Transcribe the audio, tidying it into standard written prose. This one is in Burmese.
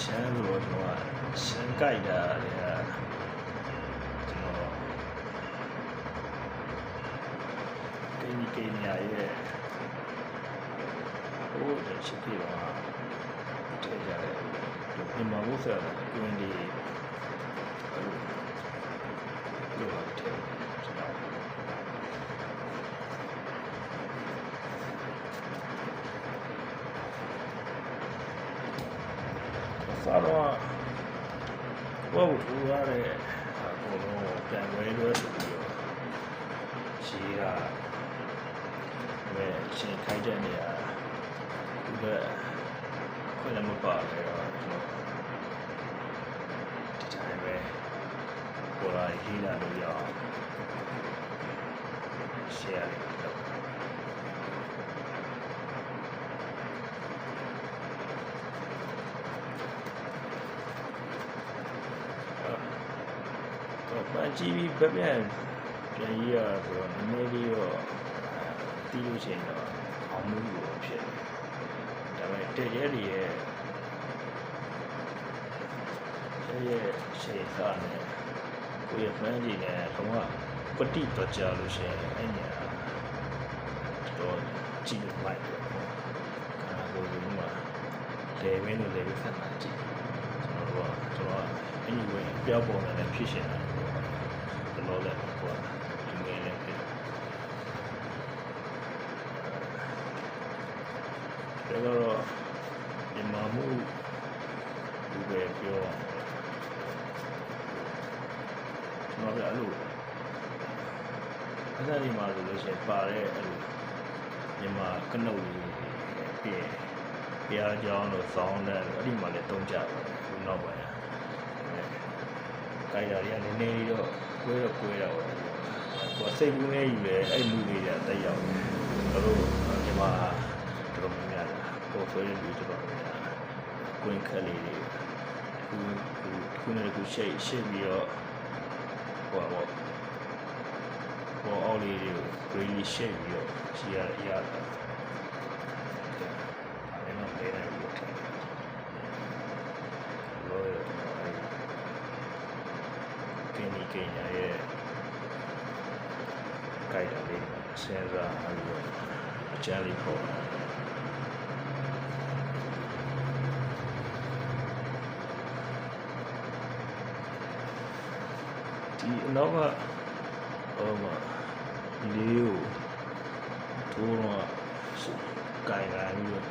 ရှမ်းလို့ကျွန်တော်ရှမ်းကြိုက်တာတွေကကျွန်တော်ကိန်းညာရဲ့ဟိုချစ်ပြေတော့ထည့်ကြတယ်ဒီမှာဘုရားကွင်းဒီလို့ထည့်ကျွန်တော်စားတော့ဘောဘူးရတဲ့အကုန်လုံးပြန်ဝဲလွဲဆိုပြီးတော့ရှိတာပဲချိန်ခိုက်တဲ့နေရာဒီကခွင့်လည်းမပါလေတော့ဒီတိုင်းပဲပေါ်လာရေးလာလို့ရအောင် share လုပ်မကြည့်ပြီးပြန်ရေးရဆိုတော့နည်းနည်းလေးတော့တီးလို့ရှိရင်တော့အောင်မှုလို့ဖြစ်တယ်ဒါပေမဲ့တရက်တွေရဲ့ချိန်စားနေကိုယ့်ရဲ့ friend ကြီးနဲ့တော့ပတိတော့ကြာလို့ရှိရင်အဲ့ညာတော့ကြည့်လို့လိုက်တယ်ခါကိုဒီမှာလေဝင်းလို့လေဝင်းဆက်လာကြည့်ကျွန်တော်အဲ့ဒီဝင်ပြောင်းပုံနဲ့ဖြစ်ရှင်တာတော့လည်းဟိုဒီငယ်လေးဖြစ်တယ်ဒါတော့ဒီမှာမှုဒီပဲပြောကျွန်တော်ပြအဲ့လိုအဲ့ဒါဒီမှာလို့ရှိရင်ပါတဲ့အဲ့လိုဒီမှာကနုတ်လေးပြင်ပြားကြောင်းလို့စောင်းတဲ့အဲ့ဒီမှာလည်းတုံးကြပါတယ်ခုနောက်ပိုင်းကြိုက်တာတွေကနည်းနည်းတော့ကွဲတော့ကိုစိတ်ကူးနေယူတယ်အဲ့လူတွေကတက်ရောက်တို့ဒီမှာတို့များပေါ်ဆွဲနေပြီးတော့ကွင်းခက်လေးတွေခုနဲ့ခုရှိတ်ပြီးတော့ဟိုအော်လေးတွေကို really shape ပြီးတော့ရှိရတာဒါလည်းတော့လေးနေပြီးတော့လောရကိန်းညာရဲ့ကြိုက်တာလေးစဉ်းစားပြီးတော့အကျန်းလေးပေါ့ဒီနောက်ကလေးကိုထိုးတော့ကြိုင်လာပြီးတော့